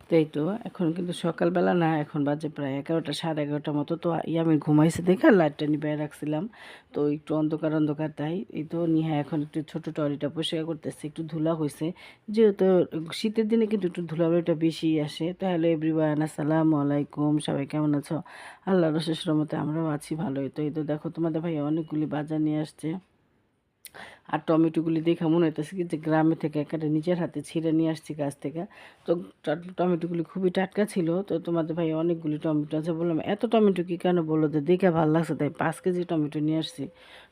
তো এই তো এখন কিন্তু সকালবেলা না, এখন বাজে প্রায় 11টা 11:30 মতো। তো আমি ঘুমাইছে দেখে লাইটটা নিভিয়ে রাখছিলাম। তো একটু অন্ধকার অন্ধকার তাই এই তো নিহা এখন একটু ছোট টয়লেটটা পরিষ্কার করতেছে, একটু ধুলা হয়েছে। যেহেতু শীতের দিনে কিন্তু একটু ধুলাবালিটা বেশি আসে। তো হ্যালো এভরিওয়ান, আসসালামু আলাইকুম, সবাই কেমন আছো? আল্লাহর অশেষ রহমতে আমরাও আছি ভালোই। তো এই তো দেখো তোমাদের ভাই অনেকগুলি বাজার নিয়ে আসছে। আর টমেটোগুলি দেখে মনে হইতেছে কি যে গ্রামে থেকে একেবারে নিজের হাতে ছিঁড়ে নিয়ে আসছি গাছ থেকে। তো টমেটোগুলি খুবই টাটকা ছিল। তো তোমাদের ভাই অনেকগুলি টমেটো আছে, বললাম এত টমেটো কী কেন, বললো যে দেখে ভালো লাগছে তাই 5 কেজি টমেটো নিয়ে আসছি।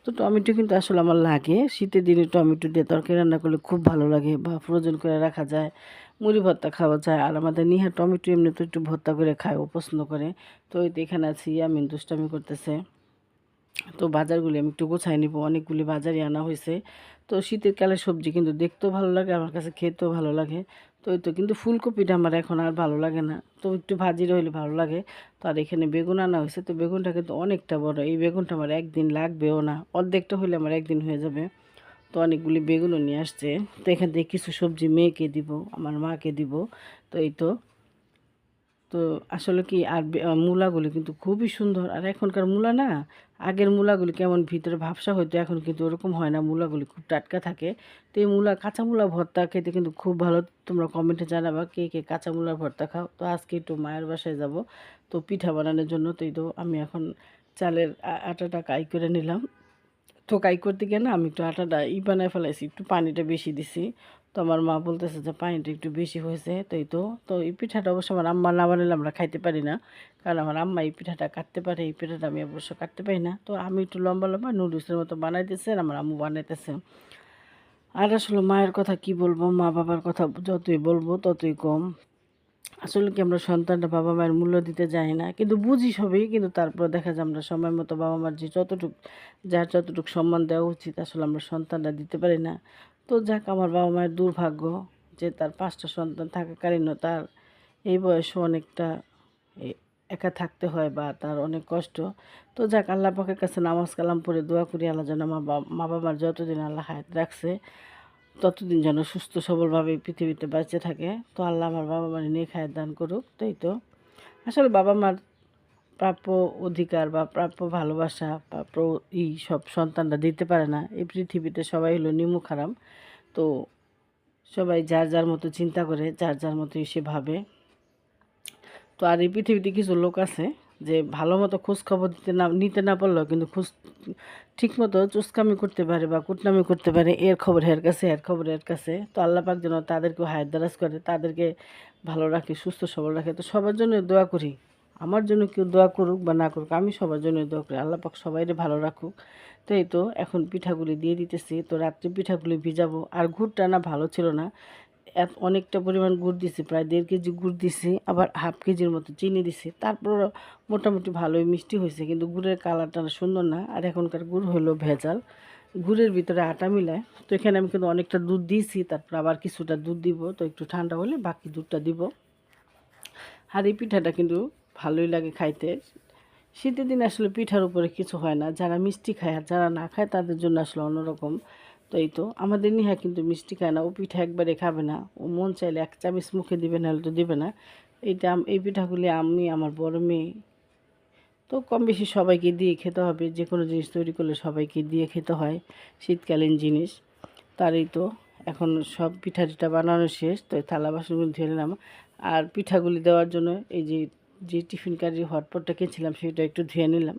তো টমেটো কিন্তু আসলে আমার লাগে, শীতের দিনে টমেটো দিয়ে তরকারি রান্না করলে খুব ভালো লাগে, বা ফ্রোজেন করে রাখা যায়, মুড়ি ভর্তা খাওয়া যায়। আর আমাদের নিহা টমেটো এমনি তো একটু ভর্তা করে খায়, ও পছন্দ করে। তো এই তো এখানে আছি, আমি দুষ্টামি করতেছে। তো বাজারগুলি আমি একটু গোছায় নিব, অনেকগুলি বাজারই আনা হয়েছে। তো শীতের কালে সবজি কিন্তু দেখতেও ভালো লাগে, আমার কাছে খেতেও ভালো লাগে। তো এই তো কিন্তু ফুলকপিটা আমার এখন আর ভালো লাগে না, তো একটু ভাজি রইলে ভালো লাগে। তো আর এখানে বেগুন আনা হয়েছে, তো বেগুনটা কিন্তু অনেকটা বড়, এই বেগুনটা আমার একদিন লাগবেও না, অর্ধেকটা হলে আমার একদিন হয়ে যাবে। তো অনেকগুলি বেগুনও নিয়ে আসছে। তো এখান থেকে কিছু সবজি মেয়েকে দিব, আমার মাকে দিব। তো এই তো, তো আসলে কি আর মূলাগুলি কিন্তু খুবই সুন্দর। আর এখনকার মূলা না, আগের মূলাগুলি কেমন ভিতরে ভাবসা হইতো, এখন কিন্তু ওরকম হয় না, মূলাগুলি খুব টাটকা থাকে। তো এই মূলা, কাঁচা মূলা ভর্তা খেতে কিন্তু খুব ভালো। তোমরা কমেন্টে জানাবা কে কে কাঁচা মূলার ভর্তা খাও। তো আজকে একটু মায়ের বাসায় যাব, তো পিঠা বানানোর জন্য। তো এই তো আমি এখন চালের আটাটা কাই করে নিলাম। তো কাই করতে গিয়ে না আমি একটু আটাটা বানায় ফেলাইছি, একটু পানিটা বেশি দিছি। তো আমার মা বলতেছে যে পানিটা একটু বেশি হয়েছে। তো এই তো, তো এই পিঠাটা অবশ্য আমার আম্মা না বানালে আমরা খাইতে পারি না, কারণ আমার আম্মা এই পিঠাটা কাটতে পারে, এই পিঠাটা আমি অবশ্য কাটতে পারি না। তো আমি একটু লম্বা লম্বা নুডলসের মতো বানাইতেছে, আর আমার আম্মু বানাইতেছে। আর আসলে মায়ের কথা কি বলবো, মা বাবার কথা যতই বলবো ততই কম। আসলে কি আমরা সন্তানরা বাবা মায়ের মূল্য দিতে জানি না, কিন্তু বুঝি সবই, কিন্তু তারপর দেখা যায় আমরা সময় মতো বাবা মার যে যতটুকু, যার যতটুকু সম্মান দেওয়া উচিত আসলে আমরা সন্তানরা দিতে পারি না। তো যাক, আমার বাবা মায়ের দুর্ভাগ্য যে তার 5টা সন্তান থাকাকালীনও তার এই বয়সে অনেকটা এ- একা থাকতে হয়, বা তার অনেক কষ্ট। তো যাক, আল্লাহ পাকের কাছে নামাজ কালাম পড়ে দোয়া করি, আল্লাহ যেন আমার মা বাবার যতদিন আল্লাহ হায়াত রাখছে ততদিন যেন সুস্থ সবলভাবে পৃথিবীতে বেঁচে থাকে। তো আল্লাহ আমার বাবা মার নেক হায়াত দান করুক। তাই তো আসলে বাবা মার প্রাপ্য অধিকার বা প্রাপ্য ভালোবাসা, প্রাপ্য সব সন্তানরা দিতে পারে না। এই পৃথিবীতে সবাই হলো নিমুখ হারাম। তো সবাই যার যার মতো চিন্তা করে, যার যার মতো সে ভাবে। তো আর এই পৃথিবীতে কিছু লোক আছে যে ভালো মতো খোঁজ খবর নিতে না পারলেও কিন্তু ঠিক মতো চুসকামি করতে পারে বা কুটনামি করতে পারে, এর খবর এর কাছে, এর খবর এর কাছে। তো আল্লাহ পাক যেন তাদেরকেও হায়াত দারাজ করে, তাদেরকে ভালো রাখে, সুস্থ সবল রাখে। তো সবার জন্য দোয়া করি, আমার জন্য কেউ দোয়া করুক বা না করুক, আমি সবার জন্য দোয়া করি, আল্লাহ পাক সবাইকে ভালো রাখুক। তো এই তো এখন পিঠাগুলি দিয়ে দিতেছি। তো রাত্রে পিঠাগুলি ভিজাবো। আর গুড়টা না ভালো ছিল না, অনেকটা পরিমাণ গুড় দিছি, প্রায় 1.5 কেজি গুড় দিছি, আবার হাফ কেজির মতো চিনি দিছি। তারপর মোটামুটি ভালোই মিষ্টি হয়েছে, কিন্তু গুড়ের কালারটা সুন্দর না। আর এখনকার গুড় হলো ভেজাল, গুড়ের ভিতরে আটা মিলায়। তো এখানে আমি কিন্তু অনেকটা দুধ দিয়েছি, তারপর আবার কিছুটা দুধ দিব। তো একটু ঠান্ডা হলে বাকি দুধটা দিব। আর এই পিঠাটা কিন্তু ভালোই লাগে খাইতে। শীতের দিনে আসলে পিঠার উপরে কিছু হয় না, যারা মিষ্টি খায় আর যারা না খায় তাদের জন্য আসলে অন্যরকম। তো এই তো আমাদের নিহা কিন্তু মিষ্টি খায় না, ও পিঠা একবারে খাবে না, ও মন চাইলে 1 চামচ মুখে দিবে, নাহলে তো দিবে না। এই পিঠাগুলি আমি, আমার বড় মেয়ে, তো কম বেশি সবাইকে দিয়ে খেতে হবে, যে কোনো জিনিস তৈরি করলে সবাইকে দিয়ে খেতে হয়, শীতকালীন জিনিস। তার এই তো এখন সব পিঠা টিঠা বানানো শেষ। তো এই থালা বাসনগুলো ধুয়ে নিলাম। আর পিঠাগুলি দেওয়ার জন্য এই যে যে টিফিন কারির হটপটটা কিনছিলাম সেটা একটু ধুয়ে নিলাম।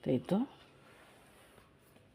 তাই তো